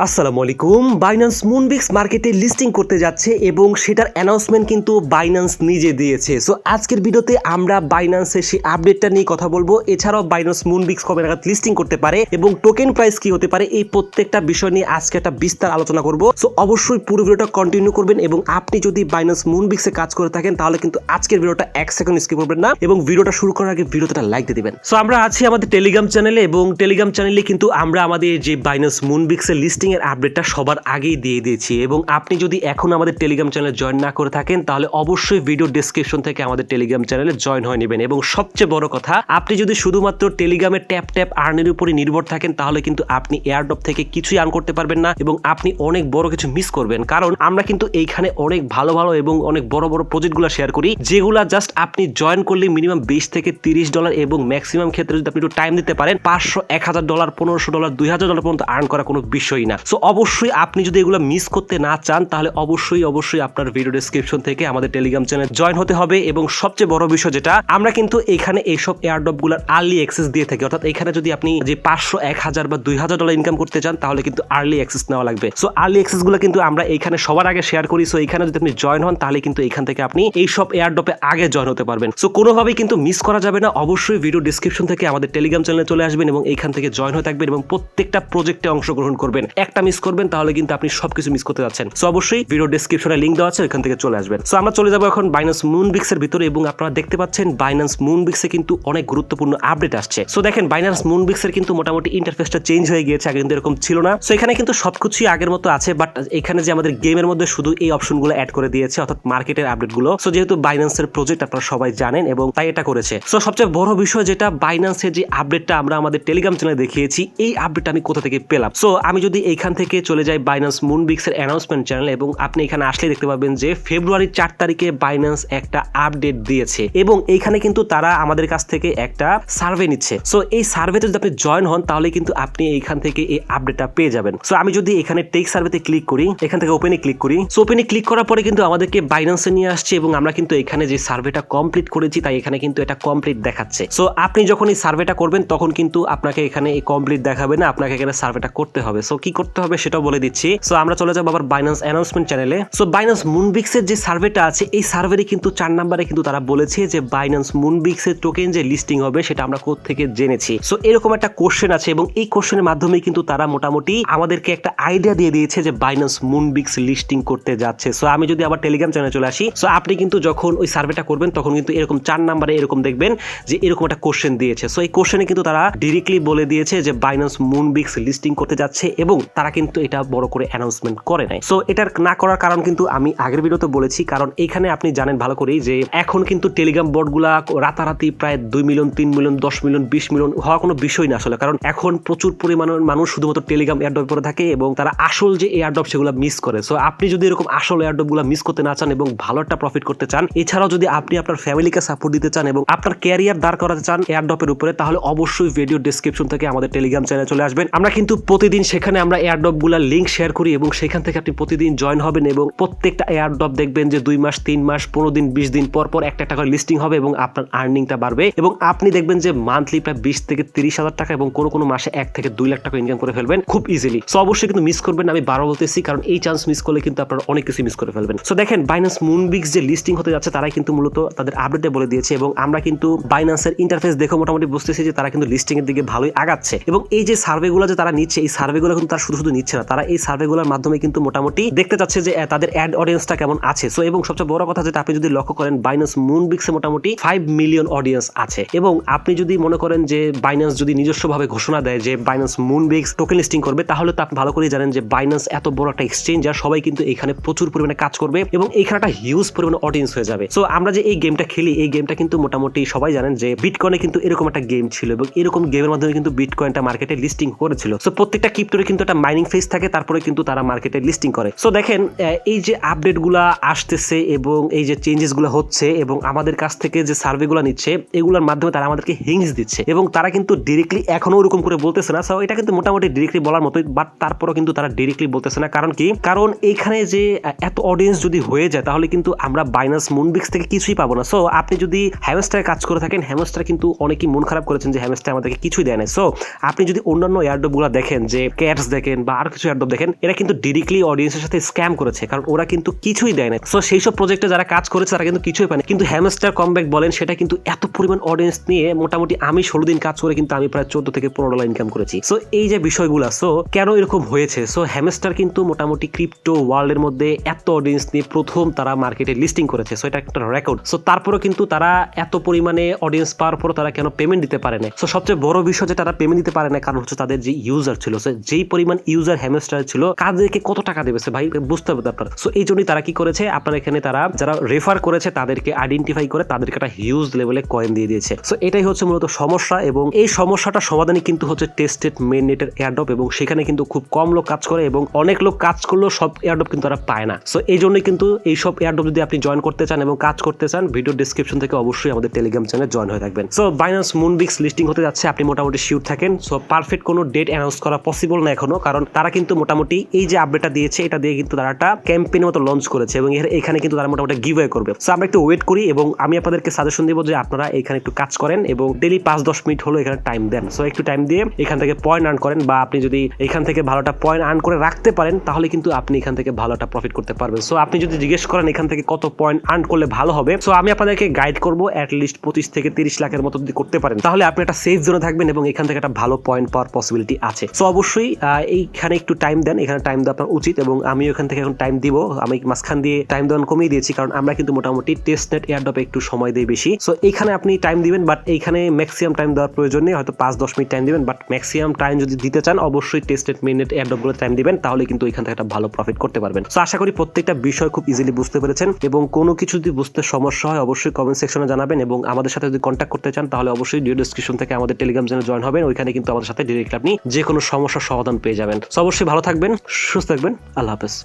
আসসালামু আলাইকুম। Binance Moonbix মার্কেটে লিস্টিং করতে যাচ্ছে এবং সেটার অ্যানাউন্সমেন্ট কিন্তু বাইন্যান্স নিজে দিয়েছে। সো আজকের ভিডিওতে আমরা বাইন্যান্সের সেই আপডেটটা নিয়ে কথা বলবো। এছাড়াও বাইন্যান্স মুনবিক্স কবে নাগাদ লিস্টিং করতে পারে এবং টোকেন প্রাইস কি হতে পারে, এই প্রত্যেকটা বিষয় নিয়ে আজকে একটা বিস্তার আলোচনা করব। সো অবশ্যই পুরো ভিডিওটা কন্টিনিউ করবেন এবং আপনি যদি বাইন্যান্স মুনবিক্সে কাজ করে থাকেন তাহলে কিন্তু আজকের ভিডিওটা 1 সেকেন্ড স্কিপ করবেন না এবং ভিডিওটা শুরু করার আগে ভিডিওতে লাইক দিয়ে দিবেন। সো আমরা আছি আমাদের টেলিগ্রাম চ্যানেলে এবং টেলিগ্রাম চ্যানেলে কিন্তু আমরা আমাদের যে বাইন্যান্স মুনবিক্সের লিস্টিং এর আপডেটটা সবার আগেই দিয়ে দিয়েছি এবং আপনি যদি এখন আমাদের টেলিগ্রাম চ্যানেলে জয়েন না করে থাকেন তাহলে অবশ্যই ভিডিও ডেসক্রিপশন থেকে আমাদের টেলিগ্রাম চ্যানেলে জয়েন হয়ে নেবেন। এবং সবচেয়ে বড় কথা, আপনি যদি শুধুমাত্র টেলিগ্রামে ট্যাপ আর্নের উপরে নির্ভর থাকেন তাহলে কিন্তু আপনি এয়ারড্রপ থেকে কিছুই আর্ন করতে পারবেন না এবং আপনি অনেক বড় কিছু মিস করবেন। কারণ আমরা কিন্তু এইখানে অনেক ভালো ভালো এবং অনেক বড় বড় প্রজেক্টগুলো শেয়ার করি, যেগুলা জাস্ট আপনি জয়েন করলে মিনিমাম $20 থেকে $30 এবং ম্যাক্সিমাম ক্ষেত্রে যদি আপনি একটু টাইম দিতে পারেন $500, $1000, $1500, $2000 পর্যন্ত আর্ন করা কোনো বিষয়ই না। সো অবশ্যই আপনি যদি এগুলো মিস করতে না চান তাহলে অবশ্যই আপনার ভিডিও ডেসক্রিপশন থেকে আমাদের টেলিগ্রাম চ্যানেল জয়েন হতে হবে। এবং সবচেয়ে বড় বিষয় যেটা, আমরা কিন্তু এখানে এইসব এয়ারড্রপ গুলার আর্লি অ্যাক্সেস দিয়ে থাকি। অর্থাৎ এখানে যদি আপনি যে $500, $1000 বা $2000 ইনকাম করতে চান তাহলে কিন্তু আর্লি অ্যাক্সেস নেওয়া লাগবে। সো আর্লি অ্যাক্সেস গুলো কিন্তু আমরা এখানে সবার আগে শেয়ার করি। সো এখানে যদি আপনি জয়েন হন তাহলে কিন্তু এখান থেকে আপনি এইসব এয়ারড্রপে আগে জয়েন হতে পারবেন। সো কোনোভাবেই কিন্তু মিস করা যাবে না। অবশ্যই ভিডিও ডেসক্রিপশন থেকে আমাদের টেলিগ্রাম চ্যানেলে চলে আসবেন এবং এইখান থেকে জয়েন হয়ে থাকবেন এবং প্রত্যেকটা প্রজেক্টে অংশগ্রহণ করবেন। একটা মিস করবেন তাহলে কিন্তু আপনি সবকিছু মিস করতে যাচ্ছেন। সো অবশ্যই ভিডিও ডেসক্রিপশনে লিংক দেওয়া আছে, ওখান থেকে চলে আসবেন। সো আমরা চলে যাবো এখন বাইন্যান্স মুনবিক্সের ভিতরে এবং আপনারা দেখতে পাচ্ছেন বাইন্যান্স মুনবিক্সে কিন্তু অনেক গুরুত্বপূর্ণ আপডেট আসছে। সো দেখেন বাইন্যান্স মুনবিক্সের কিন্তু মোটামুটি ইন্টারফেসটা চেঞ্জ হয়ে গিয়েছে, আগে কিন্তু এরকম ছিল না। সো এখানে কিন্তু সবকিছুই আগের মতো আছে, বাট এখানে যে আমাদের গেমের মধ্যে শুধু এই অপশনগুলো অ্যাড করে দিয়েছে, অর্থাৎ মার্কেটের আপডেটগুলো। সো যেহেতু বাইন্যান্সের প্রজেক্ট আপনারা সবাই জানেন এবং তাই এটা করেছে। সো সবচেয়ে বড় বিষয় যেটা, বাইন্যান্সের যে আপডেটটা আমরা আমাদের টেলিগ্রাম চ্যানেলে দেখিয়েছি, এই আপডেটটা আমি কোথা থেকে পেলাম। সো আমি যদি এইখান থেকে চলে যাই বাইন্যান্স মুনবিক্সের অ্যানাউন্সমেন্ট চ্যানেল এবং আপনি এখানে আসলে দেখতে পাবেন যে ফেব্রুয়ারি 4 তারিখে বাইন্যান্স একটা আপডেট দিয়েছে এবং এইখানে কিন্তু তারা আমাদের কাছ থেকে একটা সার্ভে নিচ্ছে। সো এই সার্ভেতে যদি আপনি জয়েন হন তাহলে কিন্তু আপনি এইখান থেকে এই আপডেটটা পেয়ে যাবেন। সো আমি যদি এখানে টেক সার্ভেতে ক্লিক করি, এখান থেকে ওপেনে ক্লিক করি, সো ওপেনে ক্লিক করার পরে কিন্তু আমাদেরকে বাইন্যান্সে নিয়ে আসছে এবং আমরা কিন্তু এখানে যে সার্ভেটা কমপ্লিট করেছি তাই এখানে কিন্তু এটা কমপ্লিট দেখাচ্ছে। সো আপনি যখন এই সার্ভেটা করবেন তখন কিন্তু আপনাকে এখানে এই কমপ্লিট দেখাবে না, আপনাকে এখানে সার্ভেটা করতে হবে। সো কি করতে হবে সেটাও বলে দিচ্ছি। সো আমরা চলে যাবো আবার বাইন্যান্স অ্যানাউন্সমেন্ট চ্যানেলে। সো বাইন্যান্স মুনবিক্সের যে সার্ভেটা আছে এই সার্ভেরই কিন্তু 4 নম্বরে কিন্তু তারা বলেছে যে বাইন্যান্স মুনবিক্সের টোকেন যে লিস্টিং হবে সেটা আমরা কোথা থেকে জেনেছি। সো এরকম একটা কোশ্চেন আছে এবং এই কোশ্চেনের মাধ্যমে কিন্তু তারা মোটামুটি আমাদেরকে একটা আইডিয়া দিয়ে দিয়েছে যে বাইন্যান্স মুনবিক্স লিস্টিং করতে যাচ্ছে। সো আমি যদি আবার টেলিগ্রাম চ্যানেলে চলে আসি, সো আপনি কিন্তু যখন ওই সার্ভেটা করবেন তখন কিন্তু এরকম 4 নম্বরে এরকম দেখবেন যে এরকম একটা কোশ্চেন দিয়েছে। সো এই কোশ্চেনে কিন্তু তারা ডিরেক্টলি বলে দিয়েছে যে বাইন্যান্স মুনবিক্স লিস্টিং করতে যাচ্ছে এবং তারা কিন্তু এটা বড় করে অ্যানাউন্সমেন্ট করে নাই। সো এটা না করার কারণ কিন্তু আমি আগের ভিডিওতে বলেছি, কারণ এখানে আপনি জানেন ভালো করেই যে এখন কিন্তু টেলিগ্রাম বোর্ডগুলা রাতারাতি প্রায় 2 মিলিয়ন, 3 মিলিয়ন, 10 মিলিয়ন, 20 মিলিয়ন হওয়া কোনো বিষয় না আসলে। কারণ এখন প্রচুর পরিমাণের মানুষ শুধুমাত্র টেলিগ্রাম এয়ারড্রপ পরে থাকে এবং তারা আসল যে এয়ারড্রপ সেগুলো মিস করে। সো আপনি যদি এরকম আসল এয়ারড্রপগুলো মিস করতে না চান এবং ভালো একটা প্রফিট করতে চান, এছাড়াও যদি আপনি আপনার ফ্যামিলিকে সাপোর্ট দিতে চান এবং আপনার ক্যারিয়ার দাঁড় করাতে চান এয়ারড্রপের উপরে, তাহলে অবশ্যই ভিডিও ডেসক্রিপশন থেকে আমাদের টেলিগ্রাম চ্যানেলে চলে আসবেন। আমরা কিন্তু প্রতিদিন সেখানে আমরা এয়ারড্রপগুলোর লিংক শেয়ার করি এবং সেখান থেকে আপনি প্রতিদিন জয়েন হবেন এবং প্রত্যেকটা এয়ারড্রপ দেখবেন যে 2 মাস, 3 মাস, 15 দিন, 20 দিন পর পর একটা করে লিস্টিং হবে এবং আপনার আর্নিংটা বাড়বে এবং আপনি দেখবেন যে মান্থলি প্রায় 20 থেকে 30,000 টাকা এবং কোনো মাসে 1 থেকে 2 লাখ টাকা ইনকাম করে ফেলবেন খুব ইজিলি। সো অবশ্যই কিন্তু মিস করবেন না, আমি বারবার বলতেছি, কারণ এই চান্স মিস করলে কিন্তু আপনারা অনেক কিছু মিস করে ফেলবেন। সো দেখেন বাইন্যান্স মুনবিক্স যে লিস্টিং হতে যাচ্ছে তারাই কিন্তু মূলত তাদের আপডেটে বলে দিয়েছে এবং আমরা কিন্তু বাইন্যান্সের ইন্টারফেস দেখে মোটামুটি বুঝতেছি যে তারা কিন্তু লিস্টিং এর দিকে ভালোই আগাচ্ছে এবং এই যে সার্ভেগুলো যে তারা নিচ্ছে, এই সার্ভেগুলো কিন্তু তারা শুধু নিচ্ছে না, তারা এই সার্ভেগুলোর মাধ্যমে কিন্তু মোটামুটি দেখতে চাচ্ছে যে তাদের অ্যাড অডিয়েন্সটা কেমন আছে। সো এবং সবচেয়ে বড় কথা যেটা, আপনি যদি লক্ষ্য করেন বাইন্যান্স মুনবিক্সে মোটামুটি 5 মিলিয়ন অডিয়েন্স আছে এবং আপনি যদি মনে করেন যে বাইন্যান্স যদি নিজস্বভাবে ঘোষণা দেয় যে বাইন্যান্স মুনবিক্স টোকেন লিস্টিং করবে, তাহলে তো আপনি ভালো করে জানেন যে বাইন্যান্স এত বড় একটা এক্সচেঞ্জার, সবাই কিন্তু এখানে প্রচুর পরিমাণে কাজ করবে এবং এখানে একটা হিউজ পরিমাণে অডিয়েন্স হয়ে যাবে। সো আমরা যে এই গেমটা খেলি, এই গেমটা কিন্তু মোটামুটি সবাই জানেন যে বিটকয়েনে কিন্তু এরকম একটা গেম ছিল এবং এরকম গেমের মাধ্যমে কিন্তু বিটকয়েনটা মার্কেটে লিস্টিং করেছিল। সো প্রত্যেকটা ক্রিপ্টোরে কিন্তু একটা মাইনিং ফেজ থাকে, তারপরে কিন্তু তারা মার্কেটে লিস্টিং করে। সো দেখেন এই যে আপডেটগুলা আসতেছে এবং এই যে চেঞ্জেসগুলো হচ্ছে এবং আমাদের কাছ থেকে যে সার্ভেগুলো নিচ্ছে, এগুলোর মাধ্যমে তারা আমাদেরকে হিংস দিচ্ছে এবং তারা কিন্তু ডিরেক্টলি এখনো ওরকম করে বলতেছে না। সো এটা কিন্তু মোটামুটি ডিরেক্টলি বলার মতোই, বাট তারপরও কিন্তু তারা ডিরেক্টলি বলতেছে না। কারণ কি? কারণ এইখানে যে এত অডিয়েন্স যদি হয়ে যায় তাহলে কিন্তু আমরা বাইন্যান্স মুনবিক্স থেকে কিছুই পাবো না। সো আপনি যদি হ্যামস্টারে কাজ করে থাকেন, হ্যামস্টার কিন্তু অনেকেই মন খারাপ করেছেন যে হ্যামস্টার আমাদেরকে কিছুই দেয় না। সো আপনি যদি অন্যান্য এয়ারড্রপগুলো দেখেন, যে ক্যাটস দেখেন, দেখেন বা আর কিছু অ্যাডপ দেখেন, এরা কিন্তু ডিরেক্টলি অডিয়েন্সের সাথে স্ক্যাম করেছে, কারণ ওরা কিন্তু কিছুই দেয় না। সো সেই সব প্রজেক্টে যারা কাজ করেছে তারা কিন্তু কিছুই পায় না। কিন্তু হ্যামস্টার কমব্যাক বলেন, সেটা কিন্তু এত পরিমাণ অডিয়েন্স নিয়ে মোটামুটি আমি 16 দিন কাজ করে কিন্তু আমি প্রায় 14 থেকে $15 ইনকাম করেছি। সো এই যে বিষয়গুলো, সো কেন এরকম হয়েছে? সো হ্যামস্টার কিন্তু মোটামুটি ক্রিপ্টো ওয়ার্ল্ডের মধ্যে এত অডিয়েন্স নিয়ে প্রথম তারা মার্কেটে লিস্টিং করেছে। সো এটা একটা রেকর্ড। সো তারপরেও কিন্তু তারা এত পরিমাণে অডিয়েন্স পাওয়ার পর তারা কেন পেমেন্ট দিতে পারে না? সো সবচেয়ে বড় বিষয় যে তারা পেমেন্ট দিতে পারে না কারণ হচ্ছে তাদের যে ইউজার ছিল, সো যেই পরিমাণ ইউজার হ্যামস্টার ছিল, কাদেরকে কত টাকা দেবে ভাই বুঝতে হবে আপনার। সো এই জন্যই তারা কি করেছে, আপনার এখানে তারা যারা রেফার করেছে তাদেরকে আইডেন্টিফাই করে তাদেরকে একটা হিউজ লেভেলে কয়েন দিয়ে দিয়েছে। সো এটাই হচ্ছে মূলত সমস্যা, এবং এই সমস্যাটা সমাধানই কিন্তু হচ্ছে টেস্টেড মেইননেটের এয়ারড্রপ, এবং সেখানে কিন্তু খুব কম লোক কাজ করে এবং অনেক লোক কাজ করলেও সব এয়ারড্রপ কিন্তু তারা পায় না। সো এই জন্যই কিন্তু এই সব এয়ারড্রপ যদি আপনি জয়েন করতে চান এবং কাজ করতে চান, ভিডিও ডেসক্রিপশন থেকে অবশ্যই আমাদের টেলিগ্রাম চ্যানেলে জয়েন হয়ে থাকবেন। সো বাইন্যান্স মুনবিক্স লিস্টিং হতে যাচ্ছে, আপনি মোটামুটি শিওর থাকেন। সো পারফেক্ট কোনো ডেট অ্যানাউন্স করা পসিবল না এখনো, কারণ তারা কিন্তু মোটামুটি এই যে আপডেটটা দিয়েছে এটা দিয়ে কিন্তু তারা একটা ক্যাম্পেইনের মতো লঞ্চ করেছে এবং এখানে কিন্তু তারা মোটামুটি গিভওয়ে করবে। সো আমরা একটু ওয়েট করি এবং আমি আপনাদেরকে সাজেশন দিব যে আপনারা এখানে একটু কাজ করেন এবং ডেইলি 5-10 মিনিট হলো এখানে টাইম দেন। সো একটু টাইম দিয়ে এখান থেকে পয়েন্ট আর্ন করেন, বা আপনি যদি এখান থেকে ভালোটা পয়েন্ট আর্ন করে রাখতে পারেন তাহলে কিন্তু আপনি এখান থেকে ভালোটা প্রফিট করতে পারবেন। সো আপনি যদি জিজ্ঞেস করেন এখান থেকে কত পয়েন্ট আর্ন করলে ভালো হবে, সো আমি আপনাদেরকে গাইড করবো অ্যাটলিস্ট 25 থেকে 30 লাখের মতো যদি করতে পারেন তাহলে আপনি একটা সেফ জোনে থাকবেন এবং এখান থেকে একটা ভালো পয়েন্ট পাওয়ার পসিবিলিটি আছে। সো অবশ্যই এইখানে একটু টাইম দেন, এখানে টাইম দেওয়া আপনার উচিত এবং আমি এখান থেকে এখন টাইম দিব। আমি মাঝখান দিয়ে টাইম দেওয়া কমিয়ে দিয়েছি কারণ আমরা কিন্তু মোটামুটি টেস্টনেট এয়ারড্রপে একটু সময় দেই বেশি। সো এইখানে আপনি টাইম দিবেন, বাট এইখানে ম্যাক্সিমাম টাইম দেওয়ার প্রয়োজন নেই, হয়তো 5-10 মিনিট টাইম দিবেন, বাট ম্যাক্সিমাম টাইম যদি দিতে চান অবশ্যই টেস্টেড মেইননেট এয়ারড্রপগুলো টাইম দিবেন, তাহলে কিন্তু এখান থেকে একটা ভালো প্রফিট করতে পারবেন। সো আশা করি প্রত্যেকটা বিষয় খুব ইজিলি বুঝতে পেরেছেন এবং কোনো কিছু যদি বুঝতে সমস্যা হয় অবশ্যই কমেন্ট সেকশনে জানাবেন এবং আমাদের সাথে যদি কন্ট্যাক্ট করতে চান তাহলে অবশ্যই ভিডিও ডেসক্রিপশন থেকে আমাদের টেলিগ্রাম চ্যানেলে জয়েন হবেন, ওইখানে কিন্তু আমাদের সাথে ডিরেক্টলি আপনি যে কোনো সমস্যার সমাধান পেয়ে যাবেন। সো অবশ্যই ভালো থাকবেন, সুস্থ থাকবেন, আল্লাহ হাফেজ।